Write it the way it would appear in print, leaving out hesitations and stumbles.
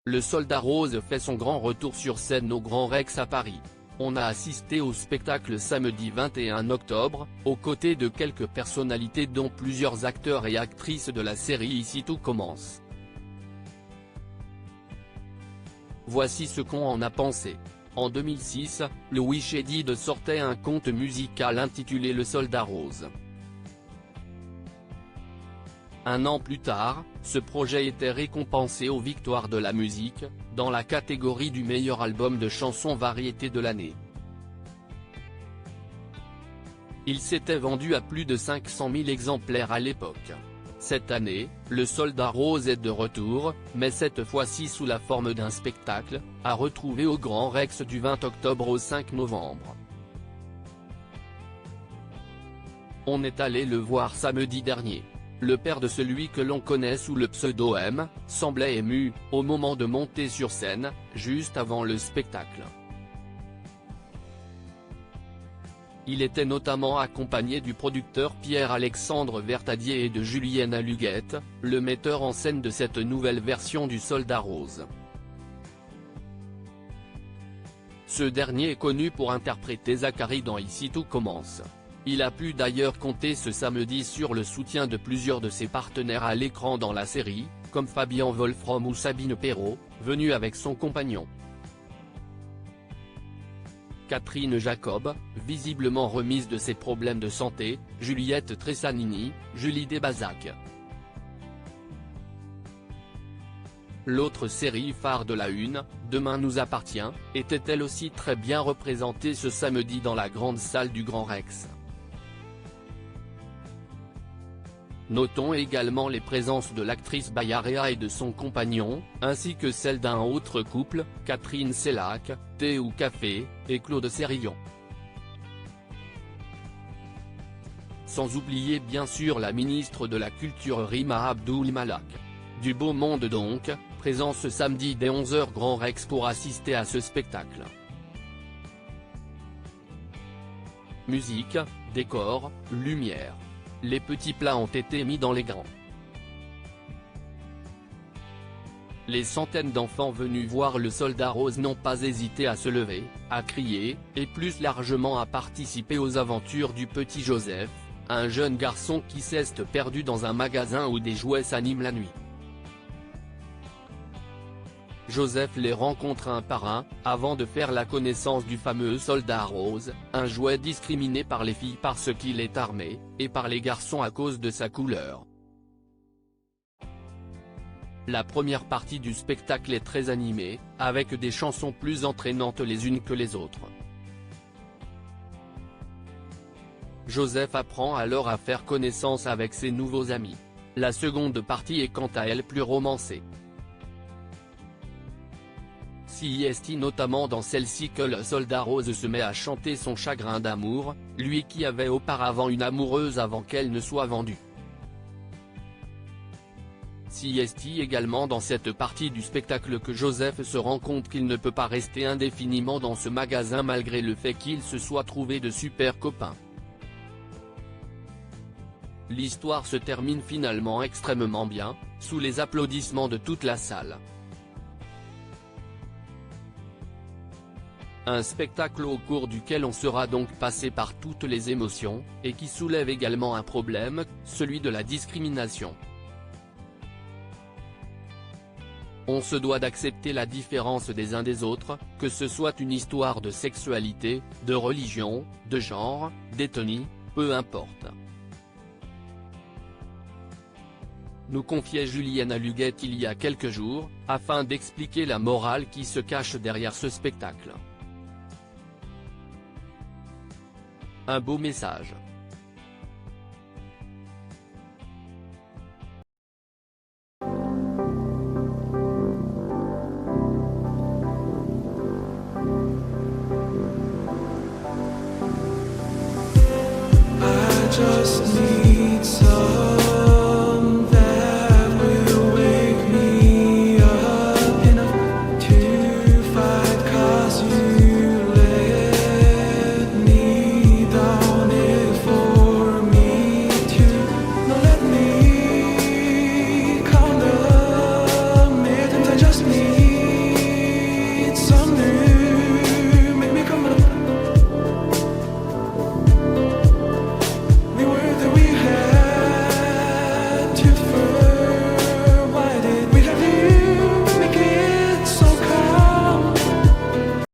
Le Soldat Rose fait son grand retour sur scène au Grand Rex à Paris. On a assisté au spectacle samedi 21 octobre, aux côtés de quelques personnalités dont plusieurs acteurs et actrices de la série Ici tout commence. Voici ce qu'on en a pensé. En 2006, Louis Chédid sortait un conte musical intitulé Le Soldat Rose. Un an plus tard, ce projet était récompensé aux Victoires de la musique, dans la catégorie du meilleur album de chansons variété de l'année. Il s'était vendu à plus de 500 000 exemplaires à l'époque. Cette année, Le Soldat Rose est de retour, mais cette fois-ci sous la forme d'un spectacle, à retrouver au Grand Rex du 20 octobre au 5 novembre. On est allé le voir samedi dernier. Le père de celui que l'on connaît sous le pseudo M, semblait ému, au moment de monter sur scène, juste avant le spectacle. Il était notamment accompagné du producteur Pierre-Alexandre Vertadier et de Julienne Aluguette, le metteur en scène de cette nouvelle version du Soldat Rose. Ce dernier est connu pour interpréter Zachary dans Ici tout commence. Il a pu d'ailleurs compter ce samedi sur le soutien de plusieurs de ses partenaires à l'écran dans la série, comme Fabien Wolfram ou Sabine Perrault, venue avec son compagnon. Catherine Jacob, visiblement remise de ses problèmes de santé, Juliette Tressanini, Julie Desbazac. L'autre série phare de la Une, Demain nous appartient, était elle aussi très bien représentée ce samedi dans la grande salle du Grand Rex. Notons également les présences de l'actrice Bayarea et de son compagnon, ainsi que celle d'un autre couple, Catherine Sellac, Thé ou Café, et Claude Sérillon. Sans oublier bien sûr la ministre de la Culture Rima Abdul Malak. Du beau monde donc, présent ce samedi dès 11 h Grand Rex pour assister à ce spectacle. Musique, décor, lumière. Les petits plats ont été mis dans les grands. Les centaines d'enfants venus voir le Soldat Rose n'ont pas hésité à se lever, à crier, et plus largement à participer aux aventures du petit Joseph, un jeune garçon qui s'est perdu dans un magasin où des jouets s'animent la nuit. Joseph les rencontre un par un, avant de faire la connaissance du fameux Soldat Rose, un jouet discriminé par les filles parce qu'il est armé, et par les garçons à cause de sa couleur. La première partie du spectacle est très animée, avec des chansons plus entraînantes les unes que les autres. Joseph apprend alors à faire connaissance avec ses nouveaux amis. La seconde partie est quant à elle plus romancée. Si est notamment dans celle-ci que le Soldat Rose se met à chanter son chagrin d'amour, lui qui avait auparavant une amoureuse avant qu'elle ne soit vendue. Si est également dans cette partie du spectacle que Joseph se rend compte qu'il ne peut pas rester indéfiniment dans ce magasin malgré le fait qu'il se soit trouvé de super copains. L'histoire se termine finalement extrêmement bien, sous les applaudissements de toute la salle. Un spectacle au cours duquel on sera donc passé par toutes les émotions, et qui soulève également un problème, celui de la discrimination. On se doit d'accepter la différence des uns des autres, que ce soit une histoire de sexualité, de religion, de genre, d'ethnie, peu importe. Nous confiait Julienne Aluguette il y a quelques jours, afin d'expliquer la morale qui se cache derrière ce spectacle. Un beau message. I just need